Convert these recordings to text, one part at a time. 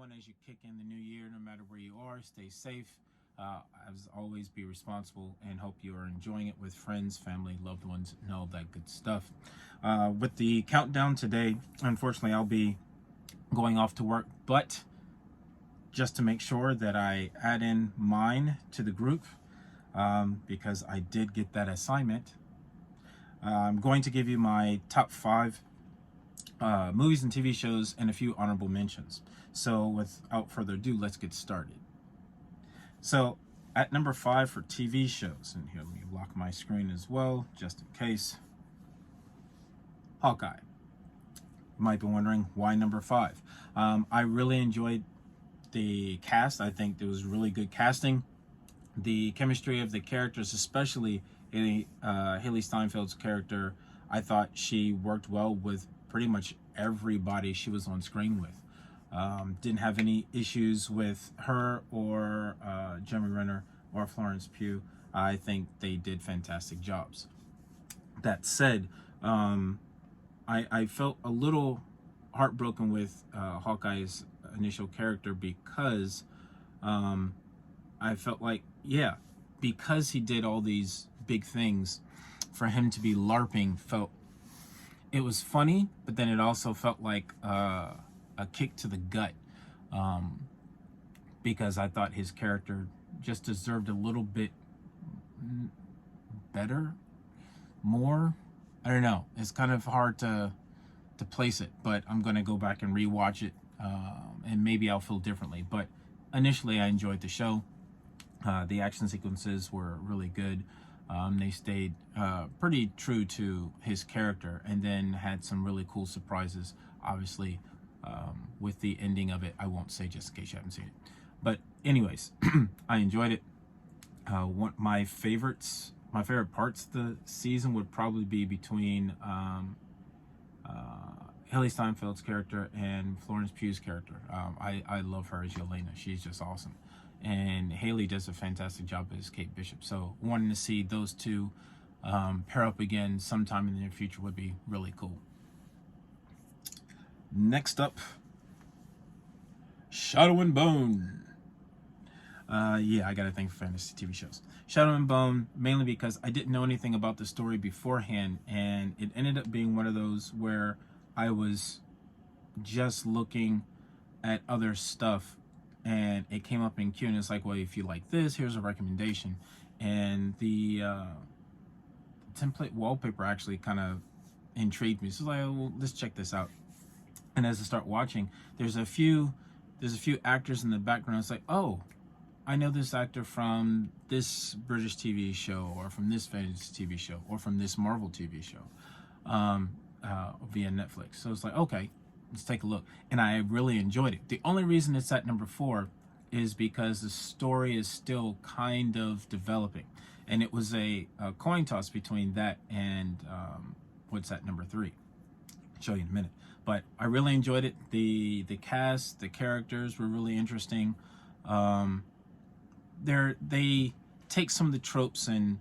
everyone as you kick in the new year. No matter where you are, stay safe. As always, be responsible and hope you are enjoying it with friends, family, loved ones, and all that good stuff. With the countdown today, unfortunately, I'll be going off to work, but just to make sure that I add in mine to the group, because I did get that assignment. I'm going to give you my top 5 movies and TV shows and a few honorable mentions. So without further ado, let's get started. So at number 5 for TV shows, and here let me lock my screen as well, just in case. Hawkeye. You might be wondering why number 5. I really enjoyed the cast. I think there was really good casting. The chemistry of the characters, especially Haley Steinfeld's character, I thought she worked well with pretty much everybody she was on screen with. Didn't have any issues with her or Jeremy Renner or Florence Pugh. I think they did fantastic jobs. That said, I felt a little heartbroken with Hawkeye's initial character because I felt like, yeah, because he did all these big things, for him to be LARPing it was funny, but then it also felt like a kick to the gut, because I thought his character just deserved a little bit better, more. I don't know. It's kind of hard to place it, but I'm going to go back and rewatch it, and maybe I'll feel differently. But initially, I enjoyed the show. The action sequences were really good. They stayed pretty true to his character, and then had some really cool surprises. Obviously, with the ending of it, I won't say just in case you haven't seen it. But anyways, I enjoyed it. One my favorite parts of the season would probably be between Haley Steinfeld's character and Florence Pugh's character. I love her as Yelena. She's just awesome. And Haley does a fantastic job as Kate Bishop. So wanting to see those two pair up again sometime in the near future would be really cool. Next up, Shadow and Bone. Yeah, I got a thing for fantasy TV shows. Shadow and Bone, mainly because I didn't know anything about the story beforehand, and it ended up being one of those where I was just looking at other stuff, and it came up in queue, and it's like, well, if you like this, here's a recommendation. And the template wallpaper actually kind of intrigued me. So I was like, well, let's check this out. And as I start watching, there's a few actors in the background. It's like, oh, I know this actor from this British TV show, or from this fantasy TV show, or from this Marvel TV show, via Netflix. So it's like, okay, let's take a look. And I really enjoyed it. The only reason it's at number 4 is because the story is still kind of developing. And it was a coin toss between that and what's at number 3. I'll show you in a minute. But I really enjoyed it. The cast, the characters were really interesting. They take some of the tropes and,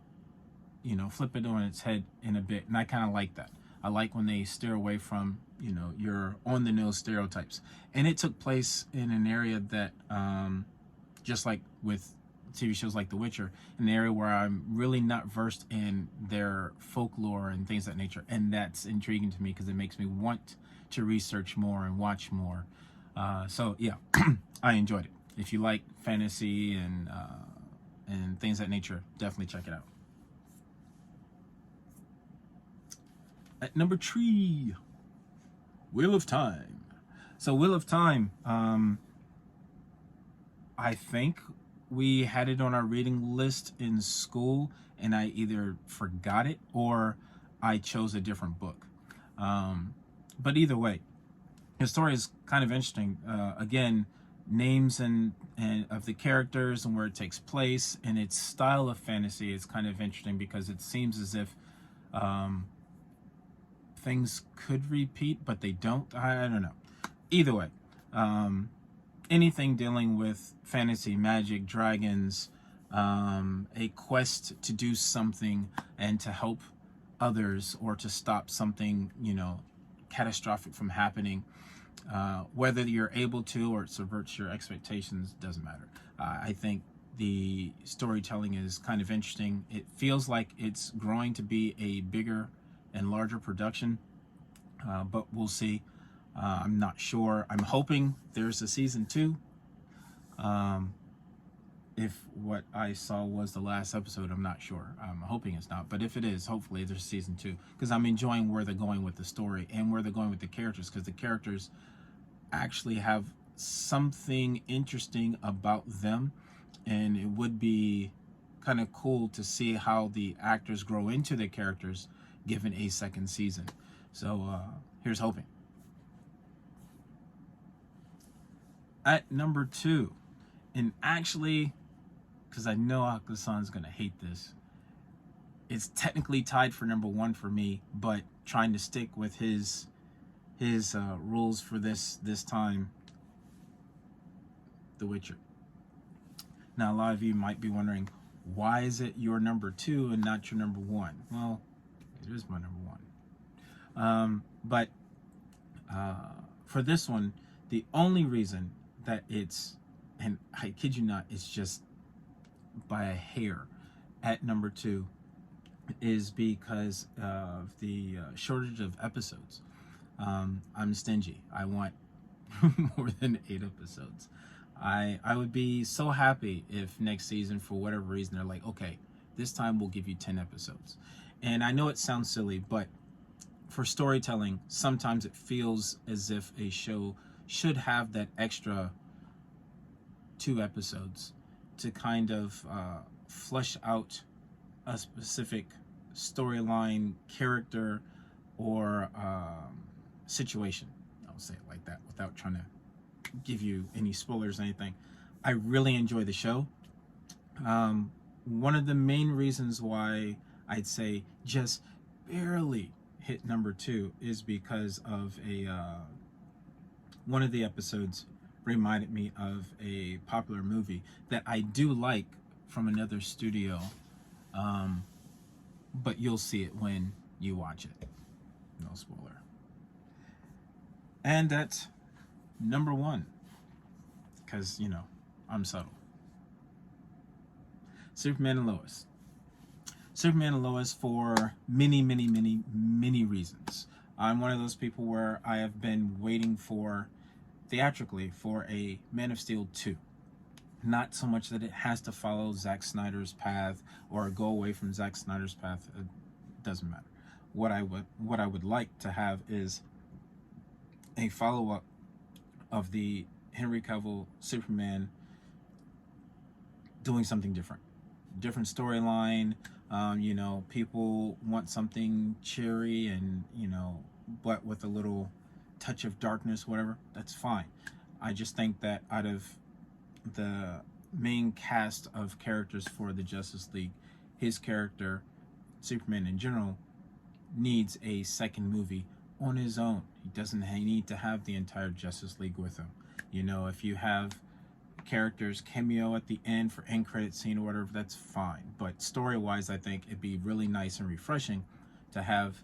flip it on its head in a bit. And I kind of like that. I like when they steer away from, your on-the-nose stereotypes. And it took place in an area that, just like with TV shows like The Witcher, an area where I'm really not versed in their folklore and things of that nature. And that's intriguing to me because it makes me want to research more and watch more. So yeah, I enjoyed it. If you like fantasy and things of that nature, definitely check it out. At number 3, Wheel of Time. So Wheel of Time, I think we had it on our reading list in school, and I either forgot it or I chose a different book. But either way, the story is kind of interesting. Again, names and of the characters and where it takes place, and its style of fantasy is kind of interesting because it seems as if things could repeat, but they don't. I don't know. Either way, anything dealing with fantasy, magic, dragons, a quest to do something and to help others, or to stop something, catastrophic from happening, Whether you're able to or it subverts your expectations doesn't matter. I think the storytelling is kind of interesting. It feels like it's growing to be a bigger and larger production, but we'll see. I'm not sure. I'm hoping there's a season 2. If what I saw was the last episode, I'm not sure. I'm hoping it's not, but if it is, hopefully there's season 2, because I'm enjoying where they're going with the story and where they're going with the characters, because the characters actually have something interesting about them, and it would be kind of cool to see how the actors grow into the characters given a second season. So here's hoping. At number 2, and actually, because I know Akasan's gonna hate this, it's technically tied for number 1 for me, but trying to stick with his rules for this time, The Witcher. Now, a lot of you might be wondering, why is it your number 2 and not your number 1? Well, it is my number 1. But for this one, the only reason that it's, and I kid you not, it's just by a hair at number 2, is because of the shortage of episodes. I'm stingy. I want more than 8 episodes. I would be so happy if next season, for whatever reason, they're like, okay, this time we'll give you 10 episodes. And I know it sounds silly, but for storytelling, sometimes it feels as if a show should have that extra 2 episodes to kind of flesh out a specific storyline, character, or situation. I'll say it like that without trying to give you any spoilers or anything. I really enjoy the show. One of the main reasons why I'd say just barely hit number 2 is because of one of the episodes reminded me of a popular movie that I do like from another studio, but you'll see it when you watch it. No spoiler. And that's number 1, because, you know, I'm subtle. Superman and Lois. Superman and Lois for many, many, many, many reasons. I'm one of those people where I have been waiting for, theatrically, for a Man of Steel 2. Not so much that it has to follow Zack Snyder's path or go away from Zack Snyder's path. It doesn't matter. What I would like to have is a follow-up of the Henry Cavill Superman doing something different storyline. You know, people want something cheery and, you know, but with a little touch of darkness, whatever. That's fine. I just think that out of the main cast of characters for the Justice League, his character, Superman in general, needs a second movie on his own. He doesn't need to have the entire Justice League with him. You know, if you have characters cameo at the end for end credit scene or whatever, that's fine. But story-wise, I think it'd be really nice and refreshing to have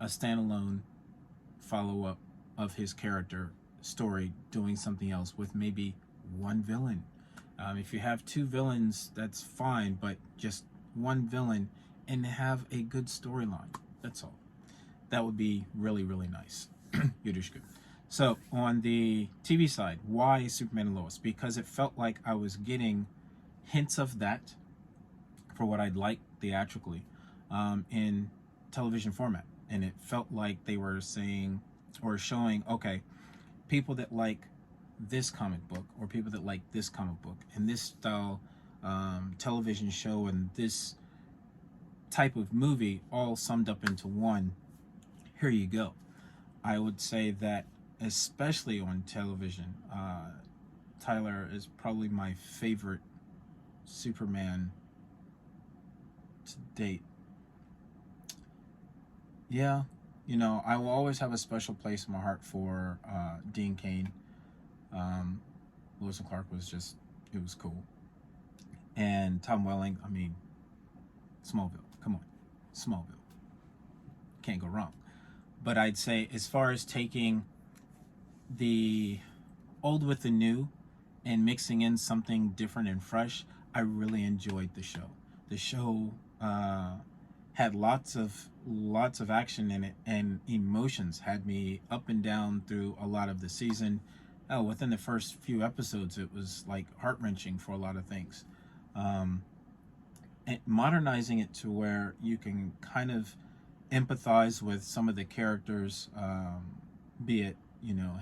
a standalone follow-up of his character story doing something else with maybe 1 villain. If you have 2 villains, that's fine, but just 1 villain and have a good storyline. That's all. That would be really, really nice. Yudushku. So on the TV side, why Superman and Lois? Because it felt like I was getting hints of that for what I'd like theatrically in television format. And it felt like they were saying or showing, okay, people that like this comic book or people that like this comic book and this style television show and this type of movie all summed up into one. Here you go. I would say that especially on television, Tyler is probably my favorite Superman to date. Yeah, you know, I will always have a special place in my heart for Dean Cain. Lois and Clark was just, it was cool. And Tom Welling, I mean, Smallville, come on, Smallville. Can't go wrong. But I'd say as far as taking the old with the new and mixing in something different and fresh, I really enjoyed the show. The show had lots of action in it, and emotions had me up and down through a lot of the season. Within the first few episodes, it was like heart wrenching for a lot of things. Um, and modernizing it to where you can kind of empathize with some of the characters, be it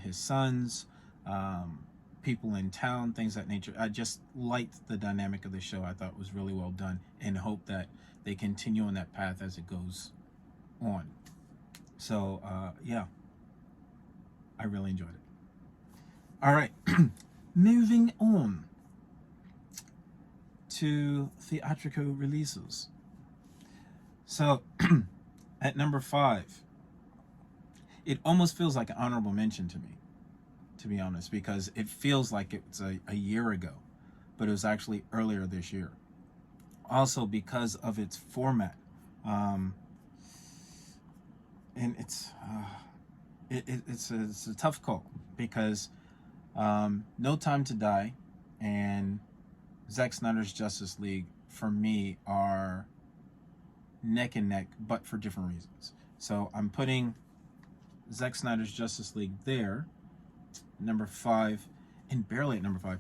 his sons, um, people in town, things of that nature. I just liked the dynamic of the show. I thought it was really well done, and hope that they continue on that path as it goes on. So yeah, I really enjoyed it. All right, moving on to theatrical releases. So at number 5, it almost feels like an honorable mention to me, to be honest, because it feels like it's a year ago, but it was actually earlier this year. Also because of its format, um, and it's a tough call because No Time to Die and Zack Snyder's Justice League for me are neck and neck, but for different reasons. So I'm putting Zack Snyder's Justice League there, number 5, and barely at number 5,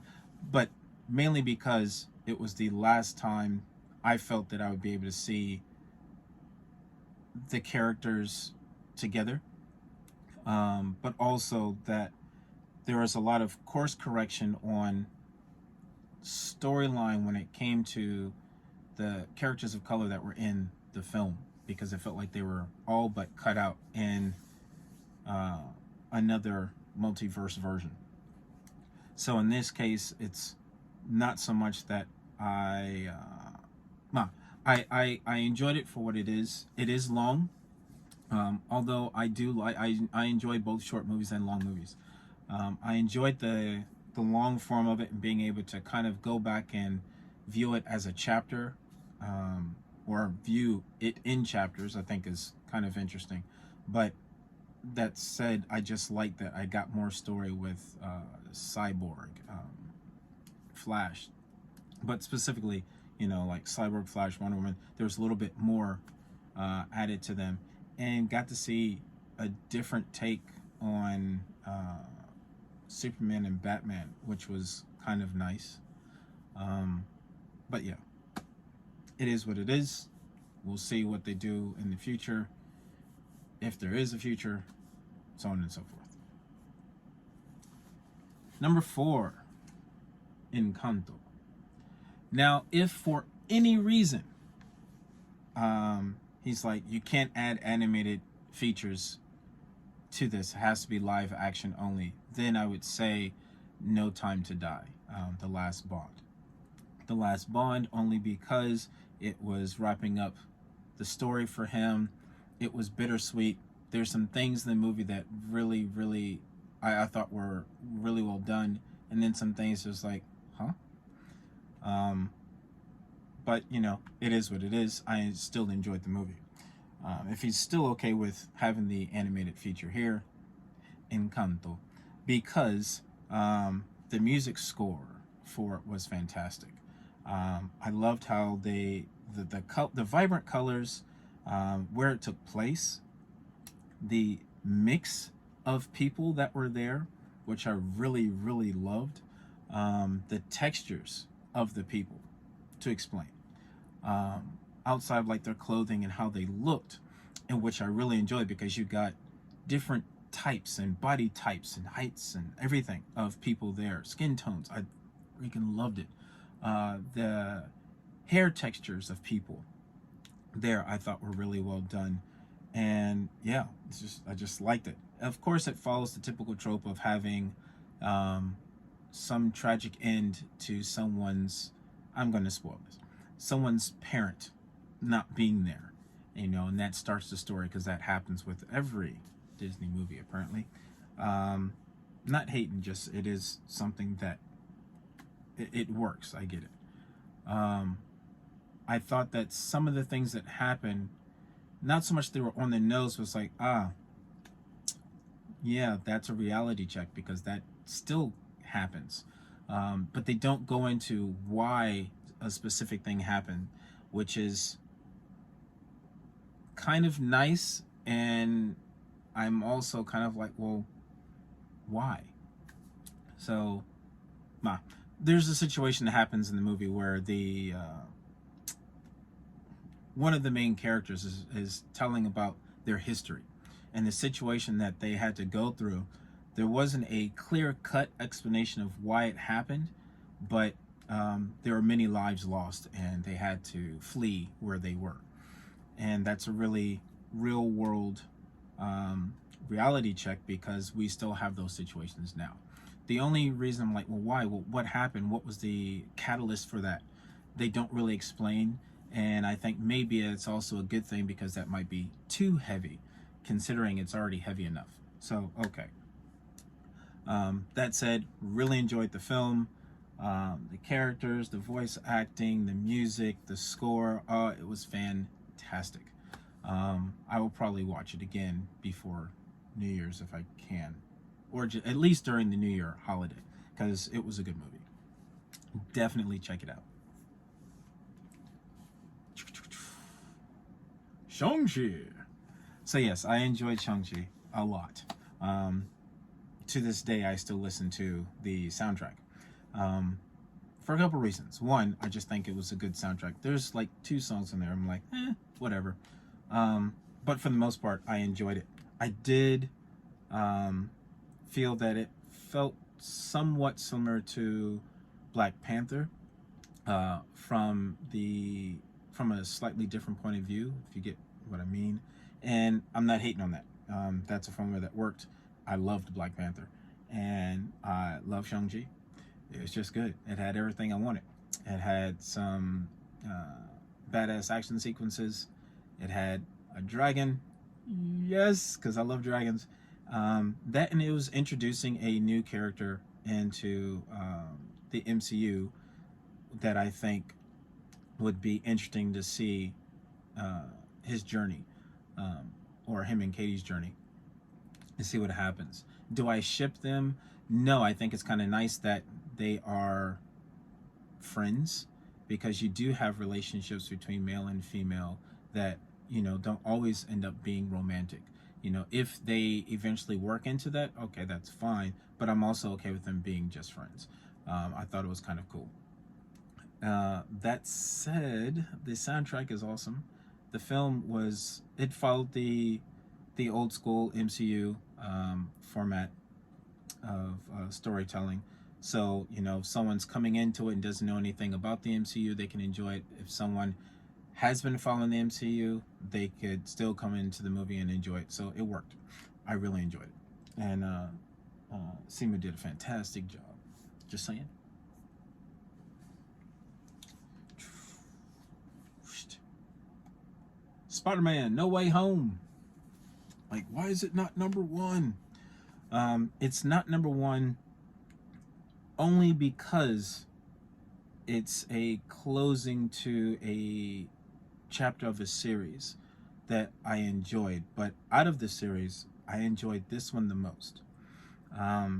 but mainly because it was the last time I felt that I would be able to see the characters together, but also that there was a lot of course correction on storyline when it came to the characters of color that were in the film, because it felt like they were all but cut out in another multiverse version. So in this case, it's not so much that I enjoyed it for what it is. It is long, although I enjoy both short movies and long movies. I enjoyed the long form of it and being able to kind of go back and view it as a chapter, or view it in chapters. I think is kind of interesting. But that said, I just like that I got more story with Cyborg, Flash, but specifically, like Cyborg, Flash, Wonder Woman. There's a little bit more added to them, and got to see a different take on Superman and Batman, which was kind of nice. But yeah, it is what it is. We'll see what they do in the future, if there is a future, so on and so forth. Number 4, Encanto. Now, if for any reason he's like, you can't add animated features to this, it has to be live action only, then I would say No Time to Die, The Last Bond. The Last Bond, only because it was wrapping up the story for him. It was bittersweet. There's some things in the movie that really I thought were really well done, and then some things just like, huh? But it is what it is. I still enjoyed the movie. If he's still okay with having the animated feature here, Encanto, because the music score for it was fantastic. I loved how the vibrant colors, where it took place, the mix of people that were there, which I really loved, the textures of the people, to explain, outside of like their clothing and how they looked, and which I really enjoyed, because you got different types and body types and heights and everything of people there, skin tones. I freaking loved it. The hair textures of people there I thought were really well done, and yeah, I just liked it. Of course, it follows the typical trope of having some tragic end to someone's, I'm going to spoil this, someone's parent not being there, and that starts the story, because that happens with every Disney movie apparently. Not hating, just it is something that it works. I get it. I thought that some of the things that happened, not so much they were on the nose, was like, yeah, that's a reality check because that still happens. But they don't go into why a specific thing happened, which is kind of nice. And I'm also kind of like, well, why? So, nah. There's a situation that happens in the movie where the one of the main characters is telling about their history and the situation that they had to go through. There wasn't a clear-cut explanation of why it happened, but there were many lives lost, and they had to flee where they were. And that's a really real-world reality check because we still have those situations now. The only reason I'm like, well, why? Well, what happened? What was the catalyst for that? They don't really explain, and I think maybe it's also a good thing because that might be too heavy, considering it's already heavy enough. So, okay. That said, really enjoyed the film. The characters, the voice acting, the music, the score, it was fantastic. I will probably watch it again before New Year's if I can, or at least during the New Year holiday, because it was a good movie. Definitely check it out. ShangChi. So yes, I enjoyed ShangChi a lot. To this day, I still listen to the soundtrack for a couple reasons. One, I just think it was a good soundtrack. There's like 2 songs in there. I'm like, whatever. But for the most part, I enjoyed it. I did feel that it felt somewhat similar to Black Panther from a slightly different point of view, if you get what I mean. And I'm not hating on that. That's a formula that worked. I loved Black Panther, and I love ShangChi. It was just good. It had everything I wanted. It had some badass action sequences. It had a dragon, yes, because I love dragons. That, and it was introducing a new character into the MCU that I think would be interesting to see his journey, or him and Katie's journey, and see what happens. Do I ship them? No, I think it's kind of nice that they are friends, because you do have relationships between male and female that, you know, don't always end up being romantic. You know, if they eventually work into that, okay, that's fine, but I'm also okay with them being just friends. I thought it was kind of cool. That said, the soundtrack is awesome. The film it followed the old school MCU format of storytelling. So, you know, if someone's coming into it and doesn't know anything about the MCU, they can enjoy it. If someone has been following the MCU, they could still come into the movie and enjoy it. So it worked. I really enjoyed it. And Seema did a fantastic job. Just saying. Spider-Man, No Way Home. Like, why is it not number 1? It's not number 1 only because it's a closing to a chapter of a series that I enjoyed. But out of the series, I enjoyed this one the most. I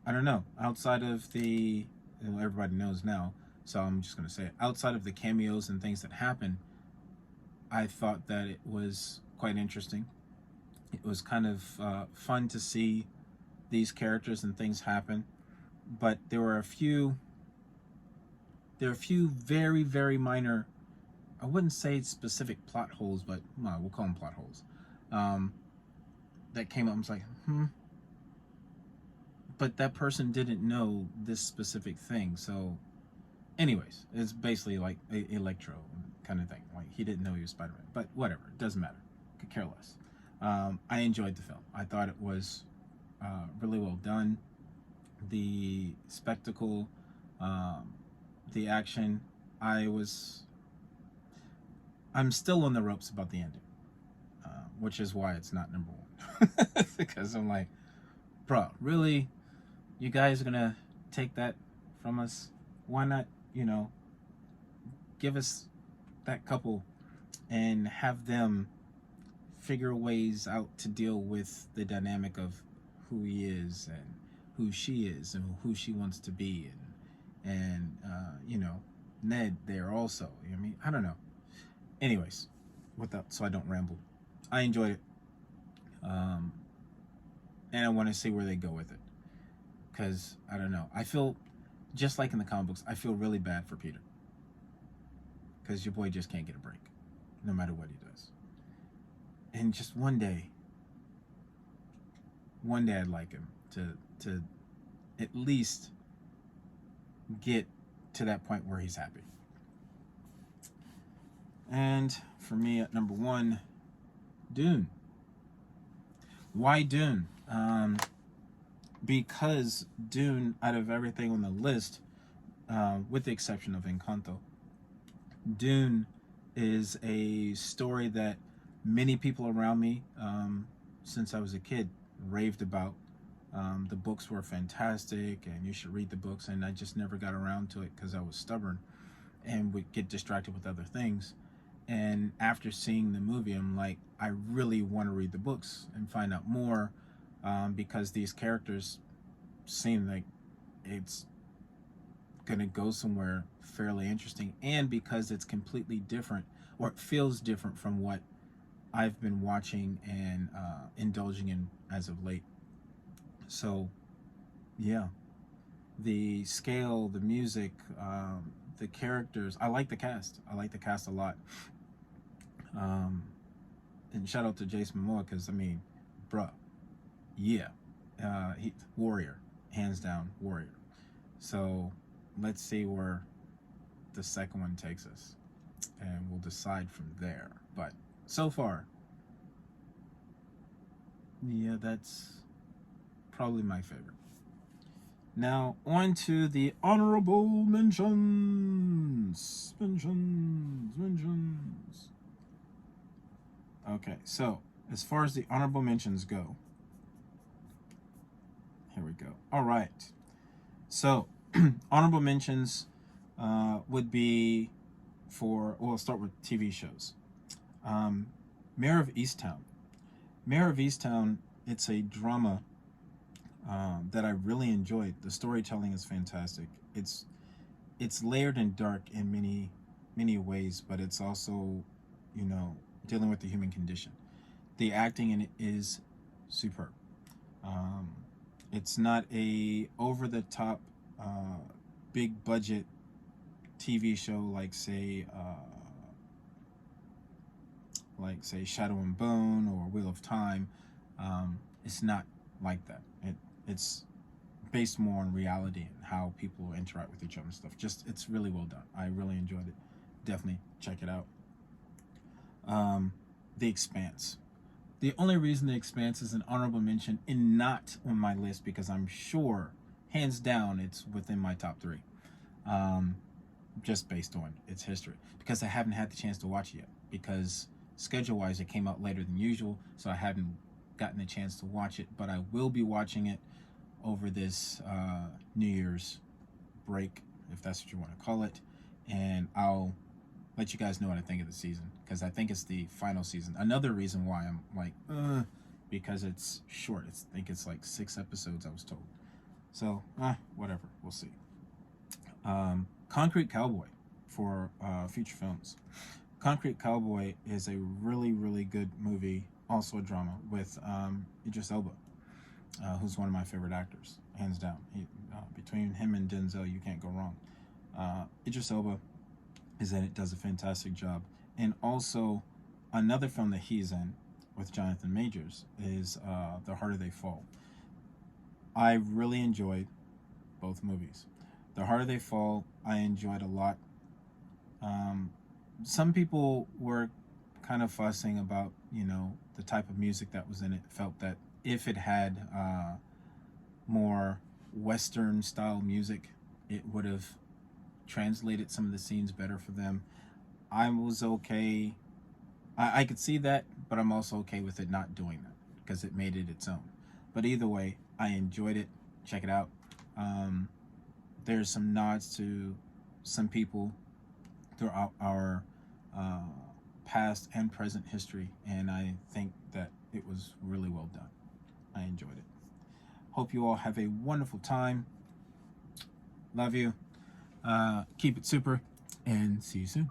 don't know. Outside of everybody knows now, so I'm just going to say it. Outside of the cameos and things that happen, I thought that it was quite interesting. It was kind of fun to see these characters and things happen, but there were a few very, very minor, I wouldn't say specific plot holes, but we'll call them plot holes, that came up. I was like, but that person didn't know this specific thing. So anyways, it's basically like Electro kind of thing. Like, he didn't know he was Spider-Man, but whatever, it doesn't matter. Could care less. I enjoyed the film. I thought it was really well done. The spectacle, the action. I'm still on the ropes about the ending, which is why it's not number 1. Because I'm like, bro, really? You guys are gonna take that from us? Why not, you know, give us that couple and have them figure ways out to deal with the dynamic of who he is and who she is and who she wants to be, and you know, Ned there also. I mean, I don't know. Anyways, without so I don't ramble, I enjoyed it, and I want to see where they go with it, because I don't know. I feel just like in the comic books, I feel really bad for Peter, because your boy just can't get a break, no matter what he does. And just one day I'd like him to at least get to that point where he's happy. And for me, at number 1, Dune. Why Dune? Because Dune, out of everything on the list, with the exception of Encanto, Dune is a story that many people around me, since I was a kid, raved about. The books were fantastic, and you should read the books, and I just never got around to it because I was stubborn and would get distracted with other things. And after seeing the movie, I'm like, I really want to read the books and find out more, because these characters seem like it's going to go somewhere fairly interesting, and because it's completely different, or it feels different from what I've been watching and indulging in as of late. So, yeah, the scale, the music, the characters. I like the cast. I like the cast a lot. And shout out to Jason Momoa, because I mean, bruh, yeah, he warrior, hands down warrior. So let's see where the second one takes us, and we'll decide from there. But so far, yeah, that's probably my favorite. Now, on to the honorable mentions. Mentions. Okay, so as far as the honorable mentions go, here we go. All right. So, honorable mentions would be for, well, I'll start with TV shows. Mayor of Easttown. Mayor of Easttown, it's a drama that I really enjoyed. The storytelling is fantastic. It's layered and dark in many ways, but it's also, you know, dealing with the human condition. The acting in it is superb. It's not a over the top, big budget TV show like say Shadow and Bone or Wheel of Time. It's not like that. It's based more on reality and how people interact with each other and stuff. Just, it's really well done. I really enjoyed it. Definitely check it out. The Expanse. The only reason The Expanse is an honorable mention and not on my list, because I'm sure, hands down, it's within my top 3. Just based on its history. Because I haven't had the chance to watch it yet. Because schedule-wise, it came out later than usual, so I haven't gotten a chance to watch it. But I will be watching it over this New Year's break, if that's what you want to call it. And I'll let you guys know what I think of the season, because I think it's the final season. Another reason why I'm like, because it's short. I think it's like 6 episodes, I was told. So, whatever. We'll see. Concrete Cowboy for future films. Concrete Cowboy is a really, really good movie, also a drama, with Idris Elba, who's one of my favorite actors, hands down. Between him and Denzel, you can't go wrong. Idris Elba is in it, does a fantastic job. And also, another film that he's in with Jonathan Majors is The Harder They Fall. I really enjoyed both movies. The Harder They Fall, I enjoyed a lot. Some people were kind of fussing about, you know, the type of music that was in it. Felt that if it had more Western style music, it would have translated some of the scenes better for them. I was okay. I could see that, but I'm also okay with it not doing that, because it made it its own. But either way, I enjoyed it. Check it out. There's some nods to some people throughout our past and present history, and I think that it was really well done. I enjoyed it. Hope you all have a wonderful time. Love you. Keep it super, and see you soon.